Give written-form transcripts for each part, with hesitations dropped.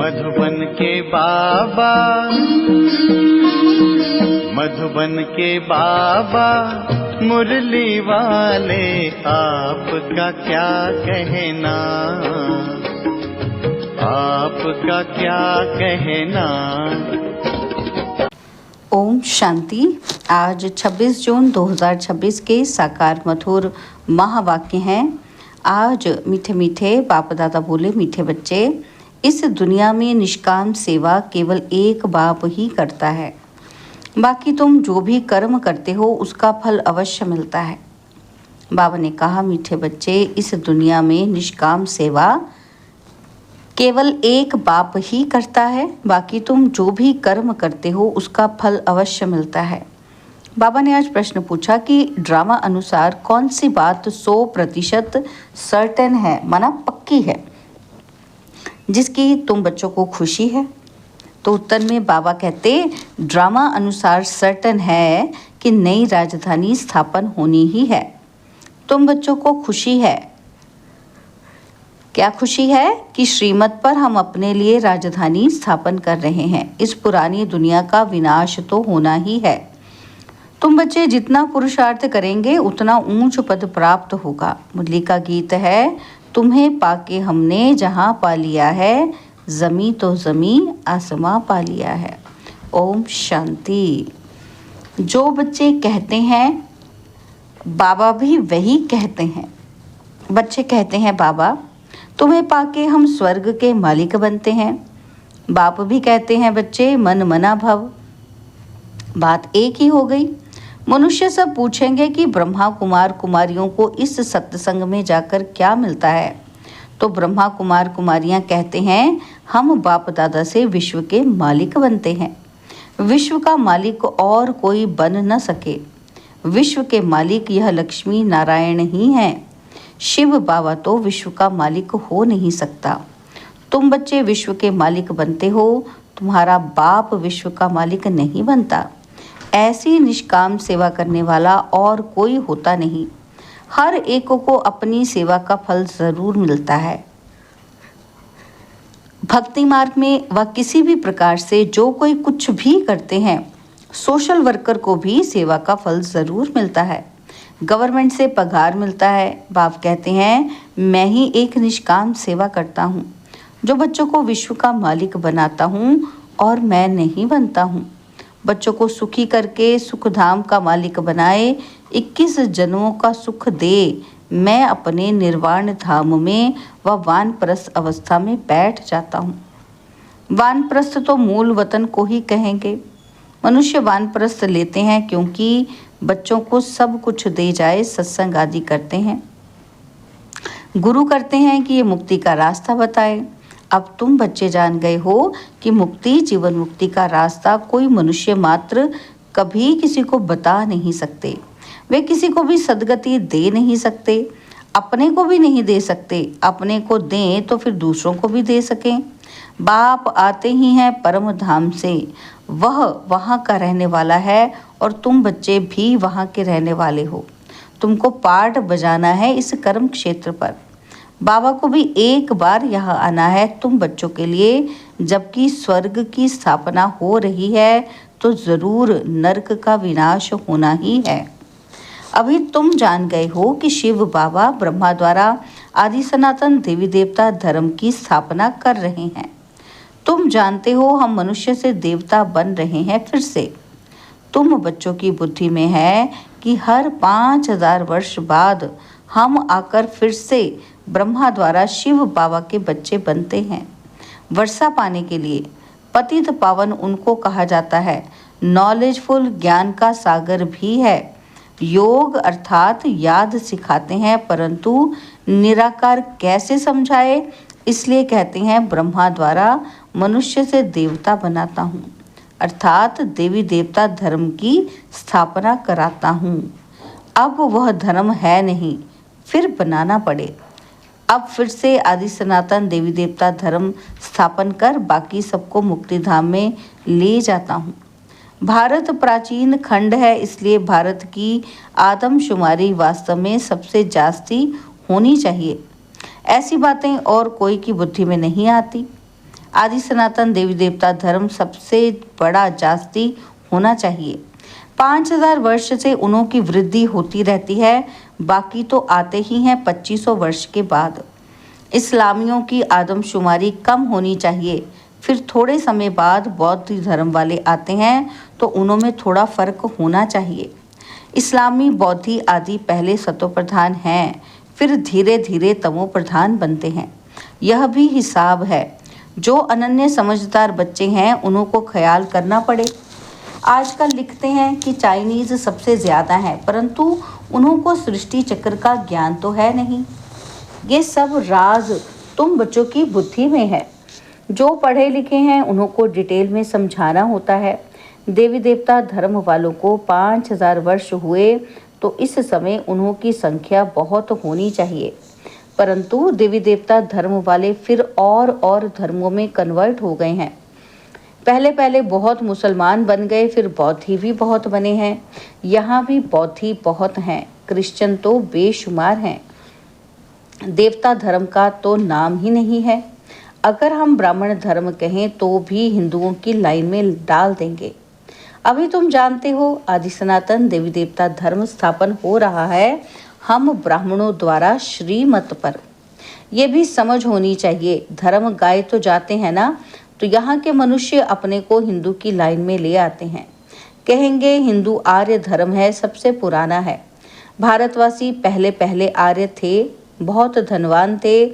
मधुबन के बाबा, मधुबन के बाबा मुरली वाले, आपका क्या कहना, आपका क्या कहना। ओम शांति। आज 26 जून 2026 के साकार मधुर महावाक्य हैं। आज मीठे मीठे बाप दादा बोले, मीठे बच्चे, इस दुनिया में निष्काम सेवा केवल एक बाप ही करता है। बाकी तुम जो भी कर्म करते हो उसका फल अवश्य मिलता है। बाबा ने कहा, मीठे बच्चे, इस दुनिया में निष्काम सेवा केवल एक बाप ही करता है। बाकी तुम जो भी कर्म करते हो उसका फल अवश्य मिलता है। बाबा ने आज प्रश्न पूछा कि ड्रामा अनुसार कौन सी बात 100% सर्टेन है, माना पक्की है, जिसकी तुम बच्चों को खुशी है। तो उत्तर में बाबा कहते, ड्रामा अनुसार सर्टेन है कि नई राजधानी स्थापन होनी ही है। तुम बच्चों को खुशी है, क्या खुशी है कि श्रीमत पर हम अपने लिए राजधानी स्थापन कर रहे हैं। इस पुरानी दुनिया का विनाश तो होना ही है। तुम बच्चे जितना पुरुषार्थ करेंगे उतना ऊंच पद प्राप्त होगा। मुरली का गीत है, तुम्हें पाके हमने जहां पा लिया है, जमी तो जमी आसमां पा लिया है। ओम शांति। जो बच्चे कहते हैं बाबा भी वही कहते हैं। बच्चे कहते हैं, बाबा तुम्हें पाके हम स्वर्ग के मालिक बनते हैं। बाप भी कहते हैं, बच्चे मन मना भव। बात एक ही हो गई। मनुष्य सब पूछेंगे कि ब्रह्मा कुमार कुमारियों को इस सत्संग में जाकर क्या मिलता है। तो ब्रह्मा कुमार कुमारियां कहते हैं, हम बाप दादा से विश्व के मालिक बनते हैं। विश्व का मालिक और कोई बन न सके। विश्व के मालिक यह लक्ष्मी नारायण ही हैं। शिव बाबा तो विश्व का मालिक हो नहीं सकता। तुम बच्चे विश्व के मालिक बनते हो, तुम्हारा बाप विश्व का मालिक नहीं बनता। ऐसी निष्काम सेवा करने वाला और कोई होता नहीं। हर एक को अपनी सेवा का फल जरूर मिलता है। भक्ति मार्ग में व किसी भी प्रकार से जो कोई कुछ भी करते हैं, सोशल वर्कर को भी सेवा का फल जरूर मिलता है। गवर्नमेंट से पगार मिलता है। बाप कहते हैं, मैं ही एक निष्काम सेवा करता हूँ, जो बच्चों को विश्व का मालिक बनाता हूँ और मैं नहीं बनता हूँ। बच्चों को सुखी करके सुखधाम का मालिक बनाए, 21 जन्मों का सुख दे, मैं अपने निर्वाण धाम में व वानप्रस्थ अवस्था में बैठ जाता हूँ। वानप्रस्थ तो मूल वतन को ही कहेंगे। मनुष्य वानप्रस्थ लेते हैं क्योंकि बच्चों को सब कुछ दे जाए, सत्संग आदि करते हैं। गुरु करते हैं कि ये मुक्ति का रास्ता बताए। अब तुम बच्चे जान गए हो कि मुक्ति, जीवन मुक्ति का रास्ता कोई मनुष्य मात्र कभी किसी को बता नहीं सकते। वे किसी को भी सद्गति दे नहीं सकते, अपने को भी नहीं दे सकते। अपने को दें तो फिर दूसरों को भी दे सकें। बाप आते ही हैं परम धाम से, वह वहाँ का रहने वाला है और तुम बच्चे भी वहाँ के रहने वाले हो। तुमको पाठ बजाना है इस कर्म क्षेत्र पर। बाबा को भी एक बार यहाँ आना है तुम बच्चों के लिए। जबकि स्वर्ग की स्थापना हो रही है तो जरूर नरक का विनाश होना ही है। अभी तुम जान गए हो कि शिव बाबा ब्रह्मा द्वारा आदि सनातन देवी देवता धर्म की स्थापना कर रहे हैं। तुम जानते हो हम मनुष्य से देवता बन रहे हैं फिर से। तुम बच्चों की बुद्धि में है कि हर 5000 वर्ष बाद हम आकर फिर से ब्रह्मा द्वारा शिव बाबा के बच्चे बनते हैं। वर्षा पाने के लिए पतित पावन उनको कहा जाता है। नॉलेजफुल ज्ञान का सागर भी है। योग अर्थात याद सिखाते हैं, परंतु निराकार कैसे समझाए, इसलिए कहते हैं ब्रह्मा द्वारा मनुष्य से देवता बनाता हूँ, अर्थात देवी देवता धर्म की स्थापना कराता हूँ। अब वह धर्म है नहीं, फिर बनाना पड़े। अब फिर से आदि सनातन देवी देवता धर्म स्थापन कर बाकी सबको मुक्ति धाम में ले जाता हूँ। भारत प्राचीन खंड है, इसलिए भारत की आदमशुमारी वास्तव में सबसे जास्ती होनी चाहिए। ऐसी बातें और कोई की बुद्धि में नहीं आती। आदि सनातन देवी देवता धर्म सबसे बड़ा जास्ती होना चाहिए। 5000 वर्ष से उनों की वृद्धि होती रहती है, बाकी तो आते ही हैं 2500 वर्ष के बाद। इस्लामियों की आदमशुमारी कम होनी चाहिए, फिर थोड़े समय बाद बौद्ध धर्म वाले आते हैं तो उनों में थोड़ा फर्क होना चाहिए। इस्लामी बौद्धि आदि पहले सतो प्रधान हैं, फिर धीरे धीरे तमो प्रधान बनते हैं। यह भी हिसाब है। जो अनन्य समझदार बच्चे हैं उन्हों को ख्याल करना पड़े। आजकल लिखते हैं कि चाइनीज सबसे ज़्यादा हैं, परंतु उन्हों को सृष्टि चक्र का ज्ञान तो है नहीं। ये सब राज तुम बच्चों की बुद्धि में है। जो पढ़े लिखे हैं उन्हों को डिटेल में समझाना होता है। देवी देवता धर्म वालों को 5000 वर्ष हुए तो इस समय उन्हों की संख्या बहुत होनी चाहिए, परंतु देवी देवता धर्म वाले फिर और धर्मों में कन्वर्ट हो गए हैं। पहले पहले बहुत मुसलमान बन गए, फिर बौद्धि भी बहुत बने हैं। यहाँ भी बौद्धि बहुत हैं, क्रिश्चियन तो बेशुमार हैं। देवता धर्म का तो नाम ही नहीं है। अगर हम ब्राह्मण धर्म कहें तो भी हिंदुओं की लाइन में डाल देंगे। अभी तुम जानते हो आदि सनातन देवी देवता धर्म स्थापन हो रहा है हम ब्राह्मणों द्वारा श्रीमत पर। ये भी समझ होनी चाहिए, धर्म गाए तो जाते हैं ना, तो यहाँ के मनुष्य अपने को हिंदू की लाइन में ले आते हैं। कहेंगे हिंदू आर्य धर्म है, सबसे पुराना है। भारतवासी पहले पहले आर्य थे, बहुत धनवान थे,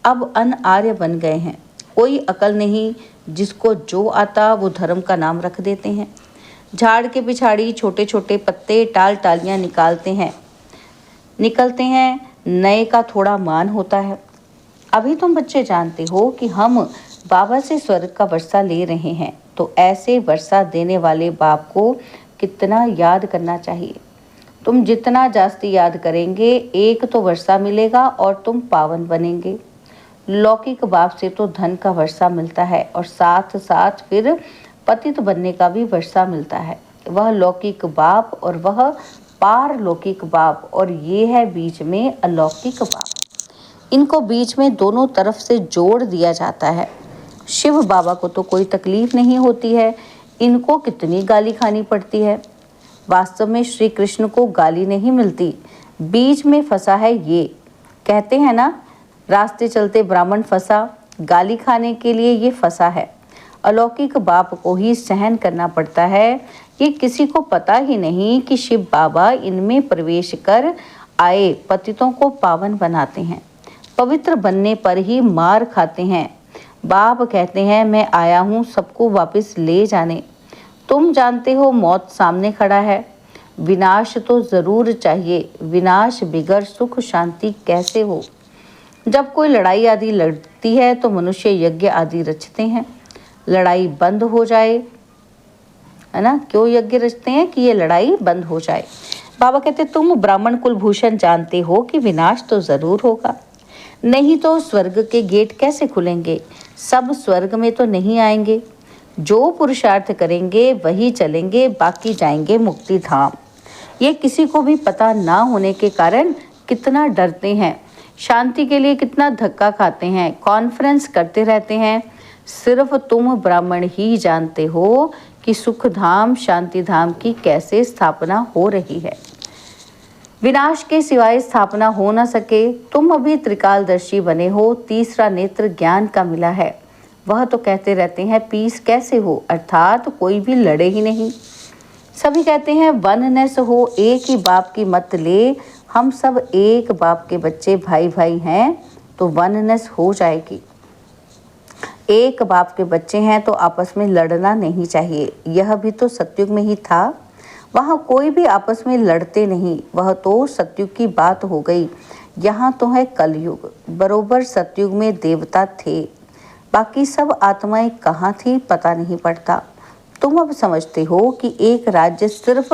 अब अन आर्य बन गए हैं। कोई अकल नहीं, जिसको जो आता वो धर्म का नाम रख देते हैं। झाड़ के पिछाड़ी छोटे छोटे पत्ते टाल टालियाँ निकलते हैं, नए का थोड़ा मान होता है। अभी तुम बच्चे जानते हो कि हम बाबा से स्वर्ग का वर्षा ले रहे हैं, तो ऐसे वर्षा देने वाले बाप को कितना याद करना चाहिए। तुम जितना जास्ती याद करेंगे, एक तो वर्षा मिलेगा और तुम पावन बनेंगे। लौकिक बाप से तो धन का वर्षा मिलता है और साथ साथ फिर पतित बनने का भी वर्षा मिलता है। वह लौकिक बाप और वह पारलौकिक बाप, और ये है बीच में अलौकिक बाप। इनको बीच में दोनों तरफ से जोड़ दिया जाता है। शिव बाबा को तो कोई तकलीफ नहीं होती है, इनको कितनी गाली खानी पड़ती है। वास्तव में श्री कृष्ण को गाली नहीं मिलती, बीच में फंसा है ये। कहते हैं ना, रास्ते चलते ब्राह्मण फंसा, गाली खाने के लिए ये फंसा है। अलौकिक बाप को ही सहन करना पड़ता है। ये किसी को पता ही नहीं कि शिव बाबा इनमें प्रवेश कर आए पतितों को पावन बनाते हैं। पवित्र बनने पर ही मार खाते हैं। बाप कहते हैं मैं आया हूँ सबको वापस ले जाने। तुम जानते हो मौत सामने खड़ा है, विनाश तो जरूर चाहिए। विनाश बिगर सुख शांति कैसे हो। जब कोई लड़ाई आदि लड़ती है तो मनुष्य यज्ञ आदि रचते हैं, लड़ाई बंद हो जाए, है ना। क्यों यज्ञ रचते हैं? कि ये लड़ाई बंद हो जाए। बाबा कहते तुम ब्राह्मण कुलभूषण जानते हो कि विनाश तो जरूर होगा, नहीं तो स्वर्ग के गेट कैसे खुलेंगे। सब स्वर्ग में तो नहीं आएंगे, जो पुरुषार्थ करेंगे वही चलेंगे, बाकी जाएंगे मुक्ति धाम। ये किसी को भी पता ना होने के कारण कितना डरते हैं, शांति के लिए कितना धक्का खाते हैं, कॉन्फ्रेंस करते रहते हैं। सिर्फ तुम ब्राह्मण ही जानते हो कि सुख धाम शांति धाम की कैसे स्थापना हो रही है। विनाश के सिवाय स्थापना हो न सके। तुम अभी त्रिकालदर्शी बने हो, तीसरा नेत्र ज्ञान का मिला है। वह तो कहते रहते हैं पीस कैसे हो, अर्थात कोई भी लड़े ही नहीं। सभी कहते हैं वननेस हो, एक ही बाप की मत ले। हम सब एक बाप के बच्चे, भाई भाई हैं, तो वननेस हो जाएगी। एक बाप के बच्चे हैं तो आपस में लड़ना नहीं चाहिए। यह भी तो सतयुग में ही था, वहाँ कोई भी आपस में लड़ते नहीं। वह तो सतयुग की बात हो गई। यहाँ तो है कलयुग। बरोबर सतयुग में देवता थे, बाकी सब आत्माएं कहाँ थी पता नहीं पड़ता। तुम अब समझते हो कि एक राज्य सिर्फ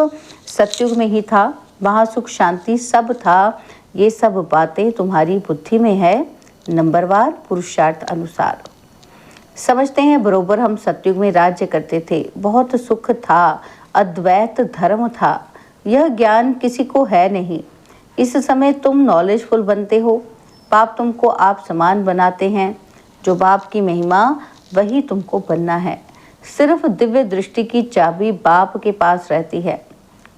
सतयुग में ही था, वहाँ सुख शांति सब था। ये सब बातें तुम्हारी बुद्धि में है, नंबरवार पुरुषार्थ अनुसार। समझते हैं बरोबर हम सतयुग में राज्य करते थे, बहुत सुख था, अद्वैत धर्म था। यह ज्ञान किसी को है नहीं। इस समय तुम नॉलेजफुल बनते हो, बाप तुमको आप समान बनाते हैं। जो बाप की महिमा वही तुमको बनना है। सिर्फ दिव्य दृष्टि की चाबी बाप के पास रहती है।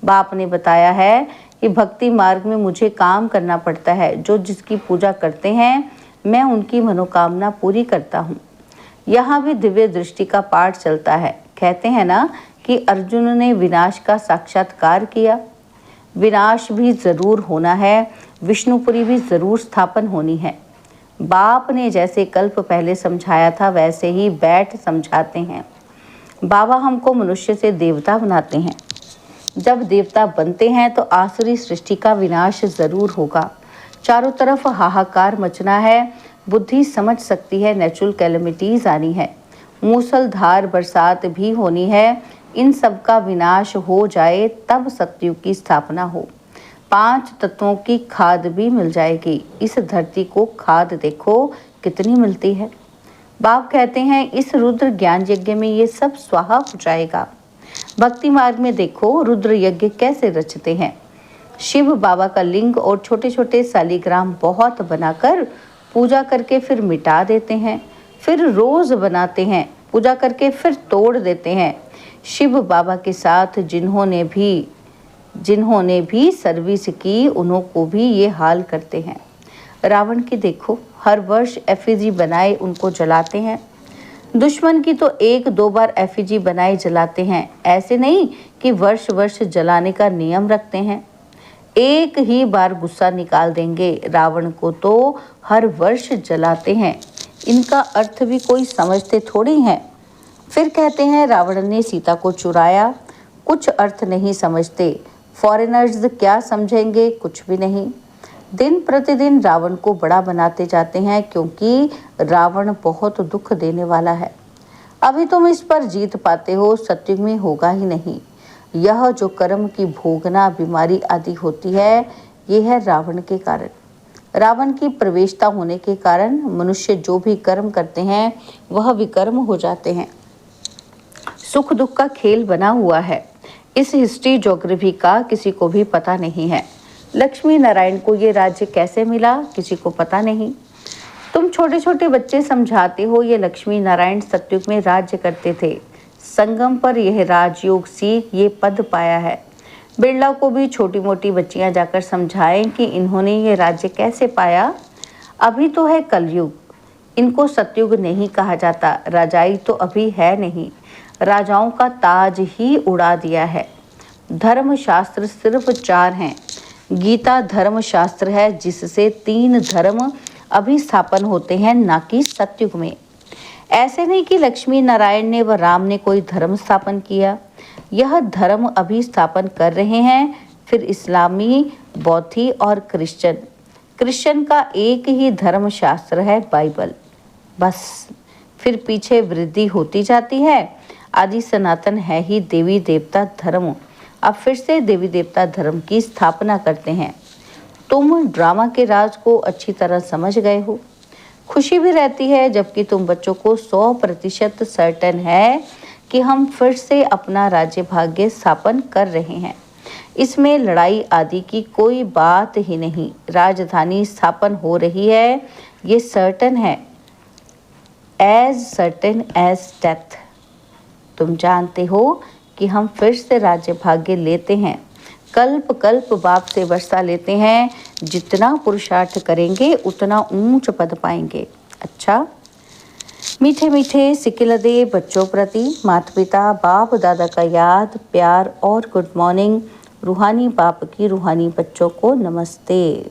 बाप ने बताया है कि भक्ति मार्ग में मुझे काम करना पड़ता है। जो जिसकी पूजा करते हैं मैं उनकी मनोकामना पूरी करता हूँ। यहाँ भी दिव्य दृष्टि का पाठ चलता है। कहते हैं ना कि अर्जुन ने विनाश का साक्षात्कार किया। विनाश भी जरूर होना है, विष्णुपुरी भी जरूर स्थापन होनी है। बाप ने जैसे कल्प पहले समझाया था वैसे ही बैठ समझाते हैं। बाबा हमको मनुष्य से देवता बनाते हैं। जब देवता बनते हैं तो आसुरी सृष्टि का विनाश जरूर होगा। चारों तरफ हाहाकार मचना है। बुद्धि समझ सकती है नेचुरल कैलेमिटीज आनी है, मूसलधार बरसात भी होनी है। इन सब का विनाश हो जाए तब सतयुग की स्थापना हो। 5 तत्वों की खाद भी मिल जाएगी। इस धरती को खाद देखो कितनी मिलती है। बाप कहते हैं इस रुद्र ज्ञान यज्ञ में ये सब स्वाहा हो जाएगा। भक्ति मार्ग में देखो रुद्र यज्ञ कैसे रचते हैं। शिव बाबा का लिंग और छोटे छोटे शालिग्राम बहुत बनाकर पूजा करके फिर मिटा देते हैं, फिर रोज बनाते हैं, पूजा करके फिर तोड़ देते हैं। शिव बाबा के साथ जिन्होंने भी सर्विस की उन्हों को भी ये हाल करते हैं। रावण की देखो, हर वर्ष एफिजी बनाए उनको जलाते हैं। दुश्मन की तो 1-2 बार एफिजी बनाए जलाते हैं। ऐसे नहीं कि वर्ष वर्ष जलाने का नियम रखते हैं। एक ही बार गुस्सा निकाल देंगे। रावण को तो हर वर्ष जलाते हैं। इनका अर्थ भी कोई समझते थोड़ी हैं। फिर कहते हैं रावण ने सीता को चुराया। कुछ अर्थ नहीं समझते। फॉरेनर्स क्या समझेंगे, कुछ भी नहीं। दिन प्रतिदिन रावण को बड़ा बनाते जाते हैं क्योंकि रावण बहुत दुख देने वाला है। अभी तुम इस पर जीत पाते हो, सत्युग में होगा ही नहीं। यह जो कर्म की भोगना बीमारी आदि होती है ये है रावण के कारण। रावण की प्रवेशता होने के कारण मनुष्य जो भी कर्म करते हैं वह विकर्म हो जाते हैं। सुख दुख का खेल बना हुआ है। इस हिस्ट्री ज्योग्राफी का किसी को भी पता नहीं है। लक्ष्मी नारायण को ये राज्य कैसे मिला किसी को पता नहीं। तुम छोटे छोटे बच्चे समझाते हो ये लक्ष्मी नारायण सतयुग में राज्य करते थे। संगम पर यह राजयोग सीख ये पद पाया है। बिरला को भी छोटी मोटी बच्चियां जाकर समझाएं कि इन्होंने ये राज्य कैसे पाया। अभी तो है कलयुग, इनको सतयुग नहीं कहा जाता। राजाई तो अभी है नहीं। राजाओं का ताज ही उड़ा दिया है। धर्म शास्त्र सिर्फ 4 हैं। गीता धर्म शास्त्र है जिससे 3 धर्म अभी स्थापन होते हैं, ना कि सतयुग में। ऐसे नहीं कि लक्ष्मी नारायण ने व राम ने कोई धर्म स्थापन किया। यह धर्म अभी स्थापन कर रहे हैं। फिर इस्लामी, बौद्धि और क्रिश्चियन का एक ही धर्म शास्त्र है, बाइबल। बस फिर पीछे वृद्धि होती जाती है। आदि सनातन है ही देवी देवता धर्म। अब फिर से देवी देवता धर्म की स्थापना करते हैं। तुम ड्रामा के राज को अच्छी तरह समझ गए हो। खुशी भी रहती है जबकि तुम बच्चों को 100% सर्टेन है कि हम फिर से अपना राज्य भाग्य स्थापन कर रहे हैं। इसमें लड़ाई आदि की कोई बात ही नहीं। राजधानी स्थापन हो रही है, ये सर्टेन है, एज सर्टेन एज डेथ। तुम जानते हो कि हम फिर से राज्य भाग्य लेते हैं। कल्प कल्प बाप से वर्षा लेते हैं। जितना पुरुषार्थ करेंगे उतना ऊंच पद पाएंगे। अच्छा, मीठे मीठे सिकिलदे बच्चों प्रति माता पिता बाप दादा का याद, प्यार और गुड मॉर्निंग। रूहानी बाप की रूहानी बच्चों को नमस्ते।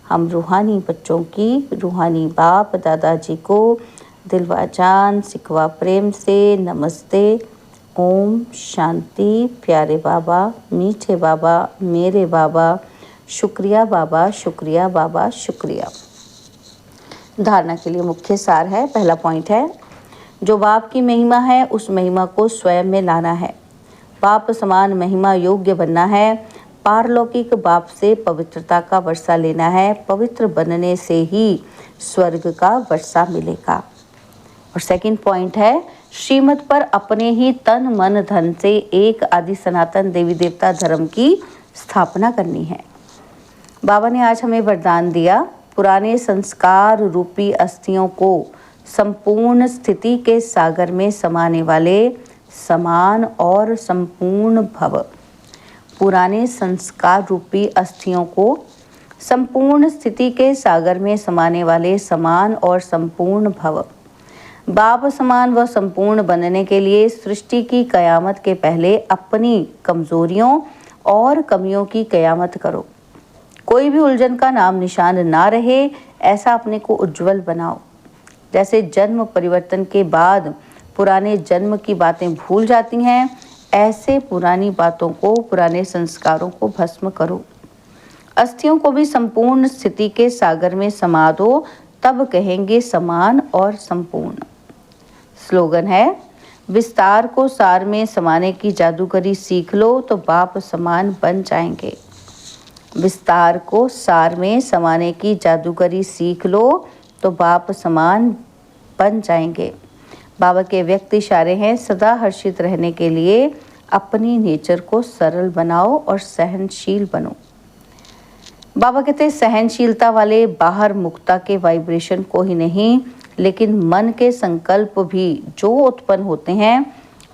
हम रूहानी बच्चों की रूहानी बाप दादाजी को दिलवा जान सिकवा प्रेम से नमस्ते। ओम शांति। प्यारे बाबा, मीठे बाबा, मेरे बाबा, शुक्रिया बाबा, शुक्रिया बाबा, शुक्रिया। धारणा के लिए मुख्य सार है। पहला पॉइंट है, जो बाप की महिमा है उस महिमा को स्वयं में लाना है। बाप समान महिमा योग्य बनना है। पारलौकिक बाप से पवित्रता का वर्षा लेना है। पवित्र बनने से ही स्वर्ग का वर्षा मिलेगा। और सेकंड पॉइंट है, श्रीमत पर अपने ही तन मन धन से एक आदि सनातन देवी देवता धर्म की स्थापना करनी है। बाबा ने आज हमें वरदान दिया, पुराने संस्कार रूपी अस्थियों को संपूर्ण स्थिति के सागर में समाने वाले समान और संपूर्ण भव। पुराने संस्कार रूपी अस्थियों को संपूर्ण स्थिति के सागर में समाने वाले समान और संपूर्ण भव। बाप समान व संपूर्ण बनने के लिए सृष्टि की कयामत के पहले अपनी कमजोरियों और कमियों की कयामत करो। कोई भी उलझन का नाम निशान ना रहे, ऐसा अपने को उज्जवल बनाओ। जैसे जन्म परिवर्तन के बाद पुराने जन्म की बातें भूल जाती हैं, ऐसे पुरानी बातों को, पुराने संस्कारों को भस्म करो। अस्थियों को भी संपूर्ण स्थिति के सागर में समा दो, तब कहेंगे समान और संपूर्ण। स्लोगन है, विस्तार को सार में समाने की जादूगरी सीख लो तो बाप समान बन जाएंगे। विस्तार को सार में समाने की जादूगरी सीख लो तो बाप समान बन जाएंगे। बाबा के व्यक्त इशारे हैं, सदा हर्षित रहने के लिए अपनी नेचर को सरल बनाओ और सहनशील बनो। बाबा कहते हैं, सहनशीलता वाले बाहर मुक्ता के वाइब्रेशन को ही नहीं, लेकिन मन के संकल्प भी जो उत्पन्न होते हैं,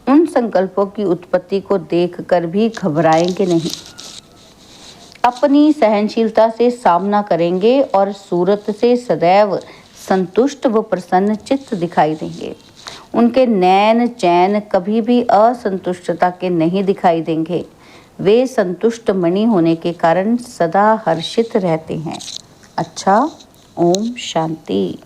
उन संकल्पों की उत्पत्ति को देखकर भी घबराएंगे नहीं। अपनी सहनशीलता से सामना करेंगे और सूरत से सदैव संतुष्ट व प्रसन्न चित्त दिखाई देंगे। उनके नैन चैन कभी भी असंतुष्टता के नहीं दिखाई देंगे। वे संतुष्ट मणि होने के कारण सदा हर्षित रहते हैं। अच्छा, ओम शांति।